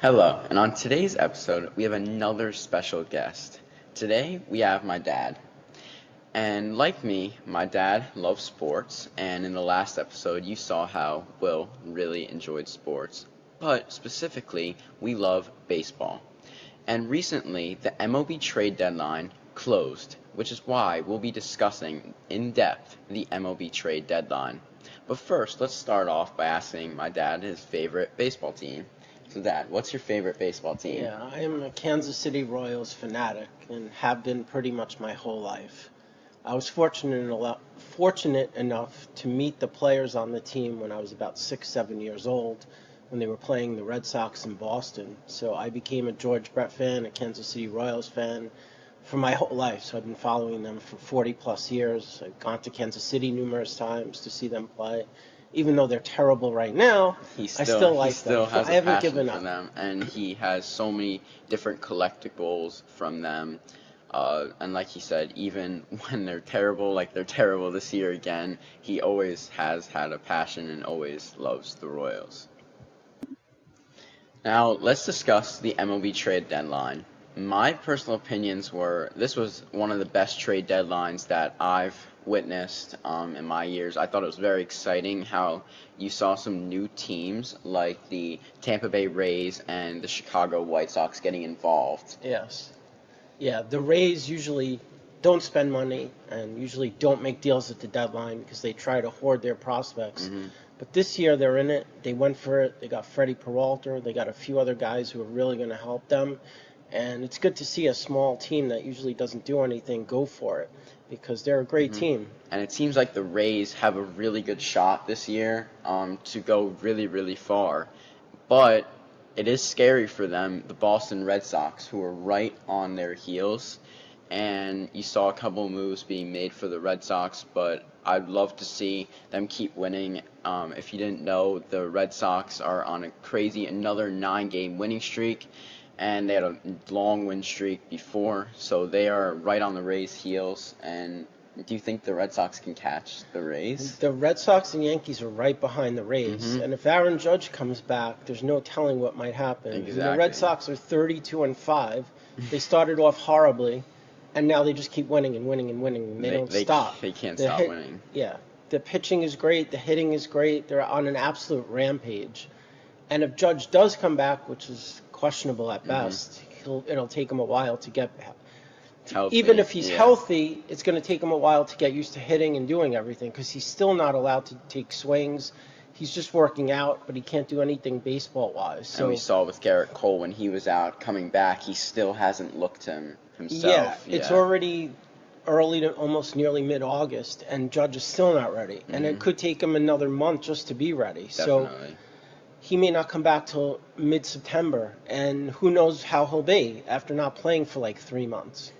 Hello, and on today's episode, we have another special guest. Today, we have my dad. And like me, my dad loves sports, and in the last episode, you saw how Will really enjoyed sports. But specifically, we love baseball. And recently, the MLB trade deadline closed, which is why we'll be discussing in depth the MLB trade deadline. But first, let's start off by asking my dad his favorite baseball team. So, Dad, what's your favorite baseball team? Yeah, I am a Kansas City Royals fanatic and have been pretty much my whole life. I was fortunate enough to meet the players on the team when I was about 6, 7 years old when they were playing the Red Sox in Boston. So I became a George Brett fan, a Kansas City Royals fan for my whole life. So I've been following them for 40 plus years. I've gone to Kansas City numerous times to see them play. Even though they're terrible right now, I still like them. Has I a haven't passion given for up. them, and he has so many different collectibles from them. And like he said, even when they're terrible, like they're terrible this year again, he always has had a passion and always loves the Royals. Now, let's discuss the MLB trade deadline. My personal opinions were this was one of the best trade deadlines that I've witnessed in my years. I thought it was very exciting how you saw some new teams like the Tampa Bay Rays and the Chicago White Sox getting involved. Yes. Yeah, the Rays usually don't spend money and usually don't make deals at the deadline because they try to hoard their prospects. Hmm. But this year they're in it. They went for it. They got Freddie Peralta. They got a few other guys who are really going to help them. And it's good to see a small team that usually doesn't do anything go for it because they're a great team. And it seems like the Rays have a really good shot this year to go really, really far. But it is scary for them, the Boston Red Sox, who are right on their heels. And you saw a couple moves being made for the Red Sox, but I'd love to see them keep winning. If you didn't know, the Red Sox are on a crazy another 9-game winning streak, and they had a long win streak before, so they are right on the Rays' heels. And do you think the Red Sox can catch the Rays? The Red Sox and Yankees are right behind the Rays, and if Aaron Judge comes back, there's no telling what might happen. And the Red Exactly. Sox are 32-5. They started off horribly, and now they just keep winning and winning and winning. And they don't stop. They can't The stop hit- winning. Yeah, the pitching is great. The hitting is great. They're on an absolute rampage. And if Judge does come back, which is questionable at best, it'll take him a while to get Healthy. even if he's Yeah. healthy, it's going to take him a while to get used to hitting and doing everything because he's still not allowed to take swings. He's just working out, but he can't do anything baseball-wise. So And we saw with Garrett Cole when he was out coming back, he still hasn't looked himself. yeah, it's already early to almost nearly mid-August, and Judge is still not ready. And it could take him another month just to be ready. So Definitely. he may not come back till mid-September, and who knows how he'll be after not playing for like 3 months.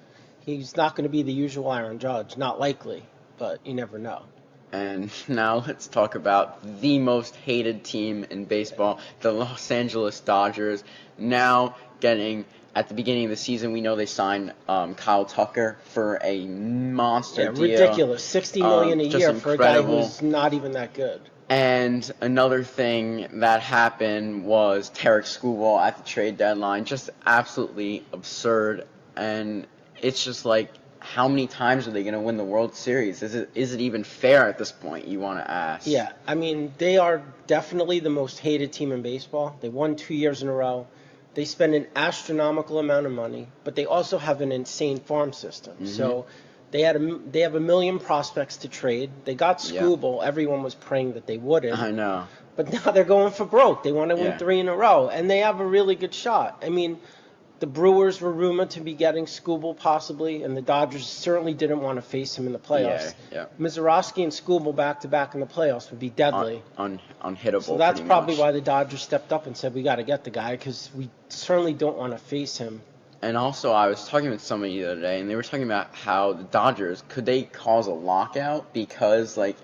He's not going to be the usual Aaron Judge, not likely, but you never know. And now let's talk about the most hated team in baseball, the Los Angeles Dodgers. Now getting, at the beginning of the season, we know they signed Kyle Tucker for a monster deal. Ridiculous, $60 million a just year for a guy incredible. who's not even that good. And another thing that happened was Tarek Skubal at the trade deadline, just absolutely absurd. And it's just like, how many times are they going to win the World Series? Is it even fair at this point, you want to ask? Yeah, I mean, they are definitely the most hated team in baseball. They won 2 years in a row. They spend an astronomical amount of money, but they also have an insane farm system. So they have a million prospects to trade. They got Skubal. Everyone was praying that they wouldn't. I know. But now they're going for broke. They want to win Yeah. 3 in a row, and they have a really good shot. I mean, the Brewers were rumored to be getting Skubal possibly, and the Dodgers certainly didn't want to face him in the playoffs. Yeah. Mizorowski and Skubal back-to-back in the playoffs would be deadly. Unhittable. So that's pretty probably much. why the Dodgers stepped up and said, we got to get the guy because we certainly don't want to face him. And also, I was talking with somebody the other day, and they were talking about how the Dodgers, could they cause a lockout because, like,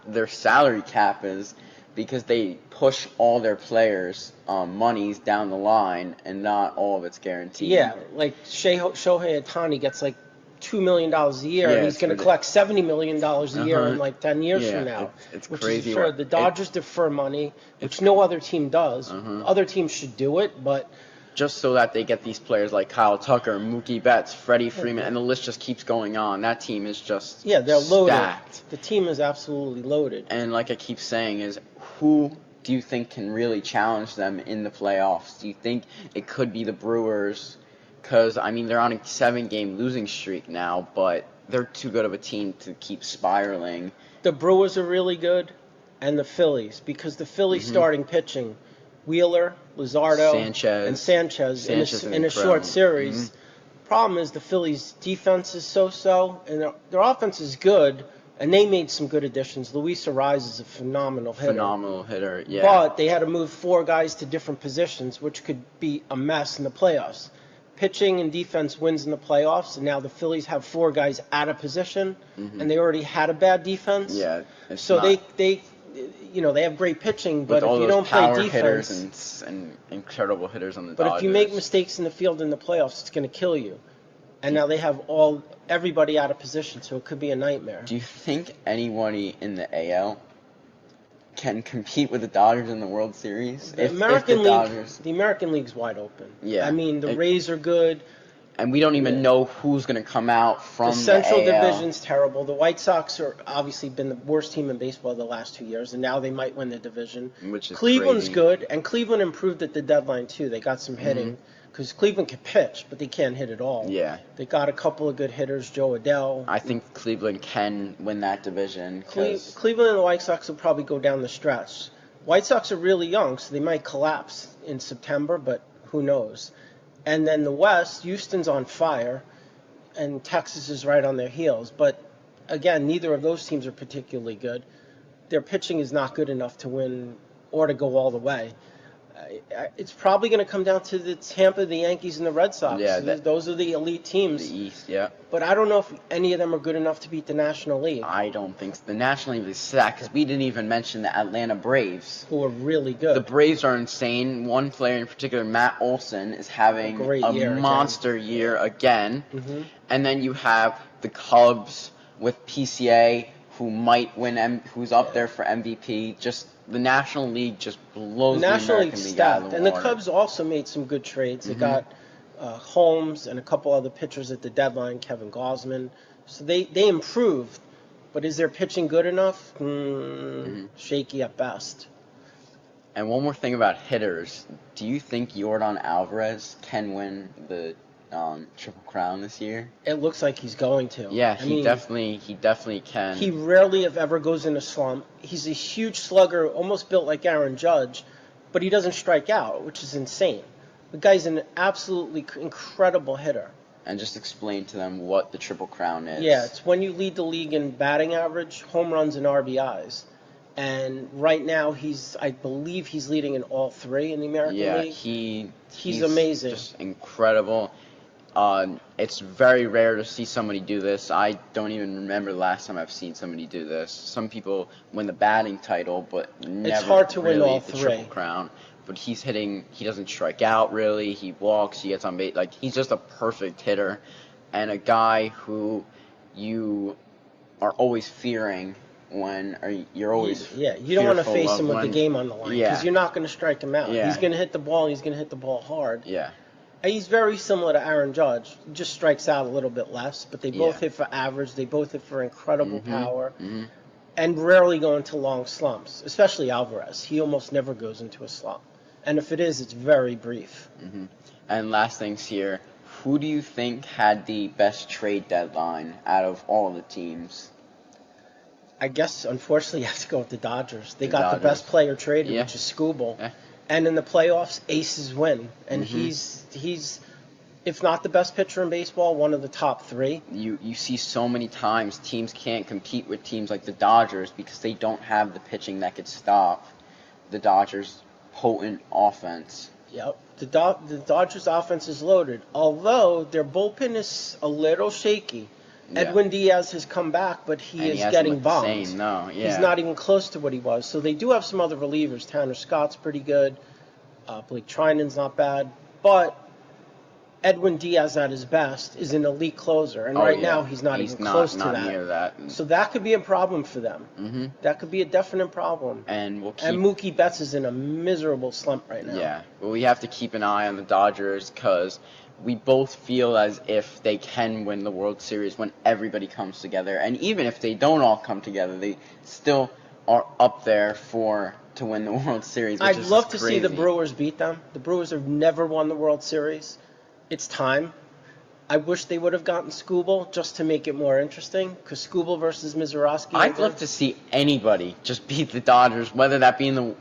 their salary cap is, because they push all their players' monies down the line, and not all of it's guaranteed. Yeah, like Shohei Ohtani gets like $2 million a year, Yeah, and he's it's going to collect $70 million a year in like 10 years Yeah, from now. it's Which crazy is absurd. what- The Dodgers defer money, which it's- no other team does. Uh-huh. Other teams should do it, but Just so that they get these players like Kyle Tucker, Mookie Betts, Freddie Freeman, and the list just keeps going on. That team is just yeah, they're loaded. stacked. The team is absolutely loaded. And like I keep saying, is who do you think can really challenge them in the playoffs? Do you think it could be the Brewers? Because, I mean, they're on a 7-game losing streak now, but they're too good of a team to keep spiraling. The Brewers are really good, and the Phillies, because the Phillies starting pitching, Wheeler, Luzardo, Sanchez. and Sanchez Sanchez in a incredible. short series. Problem is the Phillies' defense is so-so, and their offense is good, and they made some good additions. Luis Ariz is a phenomenal hitter. Phenomenal hitter, yeah. But they had to move 4 guys to different positions, which could be a mess in the playoffs. Pitching and defense wins in the playoffs, and now the Phillies have 4 guys out of position, and they already had a bad defense. Yeah, it's So not, they have great pitching, with but all if you those don't play power defense, hitters and incredible hitters on the but Dodgers. if you make mistakes in the field in the playoffs, it's going to kill you. And now they have everybody out of position, so it could be a nightmare. Do you think anybody in the AL can compete with the Dodgers in the World Series? The If American the League, Dodgers, the American League's wide open. Yeah. I mean, the Rays are good. and we don't even Yeah. know who's going to come out from The Central AL. Division's terrible. The White Sox are obviously been the worst team in baseball the last 2 years, and now they might win the division. Which is Cleveland's crazy. good, and Cleveland improved at the deadline too. They got some hitting because Cleveland can pitch, but they can't hit at all. Yeah, They got a couple of good hitters, Joe Adele. I think Cleveland can win that division. 'Cause Cleveland and the White Sox will probably go down the stretch. White Sox are really young, so they might collapse in September, but who knows? And then the West, Houston's on fire, and Texas is right on their heels. But again, neither of those teams are particularly good. Their pitching is not good enough to win or to go all the way. It's probably going to come down to the Tampa, the Yankees, and the Red Sox. Yeah, those are the elite teams. the East, yeah. But I don't know if any of them are good enough to beat the National League, I don't think so. The National League is stacked, because we didn't even mention the Atlanta Braves. who are really good. The Braves are insane. One player in particular, Matt Olson, is having A great year again. monster year again. Mhm. And then you have the Cubs with PCA, who might win, who's up there for MVP. Just the National League just blows The National the League's American League out of stacked, the and the water. Cubs also made some good trades. They Mhm. got Holmes and a couple other pitchers at the deadline, Kevin Gausman. So they improved, but is their pitching good enough? Shaky at best. And one more thing about hitters. Do you think Yordan Alvarez can win the Triple Crown this year? It looks like he's going to. Yeah, I he mean, definitely can. He rarely, if ever, goes in a slump. He's a huge slugger, almost built like Aaron Judge, but he doesn't strike out, which is insane. The guy's an absolutely incredible hitter. And just explain to them what the Triple Crown is. Yeah, it's when you lead the league in batting average, home runs, and RBIs. And right now, I believe he's leading in all 3 in the American League. He's amazing. Just incredible. It's very rare to see somebody do this. I don't even remember the last time I've seen somebody do this. Some people win the batting title, but never hard to win really all the 3. Triple Crown. But he's hitting. He doesn't strike out really. He walks. He gets on base. Like, he's just a perfect hitter, and a guy who you are always fearing you're always you don't want to fearful face of him with the when- game on the line because Yeah. you're not going to strike him out. Yeah. He's going to hit the ball. He's going to hit the ball hard. Yeah. And he's very similar to Aaron Judge. He just strikes out a little bit less, but they both Yeah. hit for average. They both hit for incredible power, Mhm. and rarely go into long slumps. Especially Alvarez. He almost never goes into a slump, and if it is, it's very brief. And last things here, who do you think had the best trade deadline out of all the teams? I guess, unfortunately, you have to go with the Dodgers. They The got Dodgers. the best player traded, Yeah. which is Skubal. Yeah. And in the playoffs, aces win. And Mhm. he's, if not the best pitcher in baseball, one of the top 3. You see so many times teams can't compete with teams like the Dodgers because they don't have the pitching that could stop the Dodgers' potent offense. Yep. The Dodgers' offense is loaded, although their bullpen is a little shaky. Yeah. Edwin Diaz has come back, but he And is hasn't getting looked the bombed. same, no, yeah. He's not even close to what he was. So they do have some other relievers. Tanner Scott's pretty good. Blake Trinan's not bad. But Edwin Diaz at his best is an elite closer, and Oh, right yeah. now he's not He's even not close to not that. near that. So that could be a problem for them. Hmm. That could be a definite problem. And we'll And keep. Mookie Betts is in a miserable slump right now. Yeah, but we have to keep an eye on the Dodgers because we both feel as if they can win the World Series when everybody comes together. And even if they don't all come together, they still are up there to win the World Series, which I'd is love just to see the crazy. Brewers beat them. The Brewers have never won the World Series. It's time. I wish they would have gotten Skubal just to make it more interesting, because Skubal versus Mizorowski. I'd love to see anybody just beat the Dodgers, whether that be in the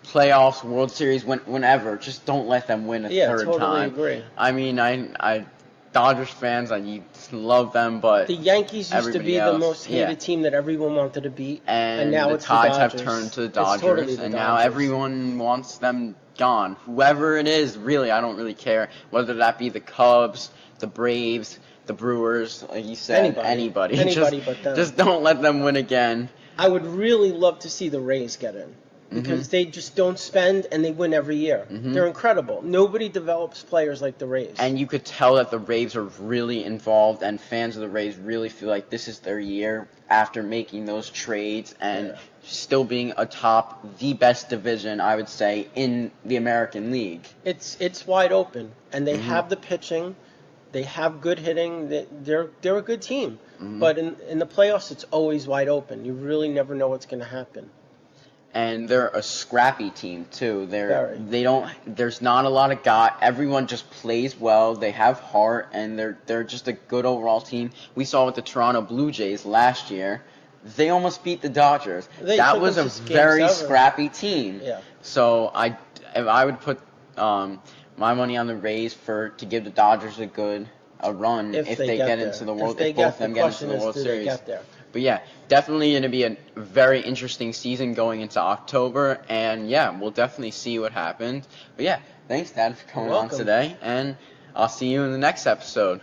playoffs, World Series, whenever. Just don't let them win a third totally time. agree. I mean, I Dodgers fans, I love them, but The Yankees used to everybody be the else, most hated yeah. team that everyone wanted to beat, And now the it's tides the have Dodgers. turned to the It's Dodgers, totally the and now Dodgers. everyone wants them gone. Whoever it is, really, I don't really care. Whether that be the Cubs, the Braves, the Brewers, like you said, anybody. Anybody but them. Just don't let them win again. I would really love to see the Rays get in, because they just don't spend and they win every year. They're incredible. Nobody develops players like the Rays. And you could tell that the Rays are really involved, and fans of the Rays really feel like this is their year after making those trades and still being atop the best division, I would say, in the American League. It's wide open, and they have the pitching. They have good hitting. They're a good team. But in the playoffs, it's always wide open. You really never know what's going to happen. And they're a scrappy team too. Very. There's not a lot of guy. Everyone just plays well. They have heart, and they're just a good overall team. We saw with the Toronto Blue Jays last year. They almost beat the Dodgers. They That took was a them to Game very 7. scrappy team. Yeah. So if I would put my money on the Rays to give the Dodgers a run if they get into the World. If both of them get into the World Series. Get there. But yeah, definitely going to be a very interesting season going into October, and yeah, we'll definitely see what happens. But yeah, thanks, Dad, for coming on Welcome. today, and I'll see you in the next episode.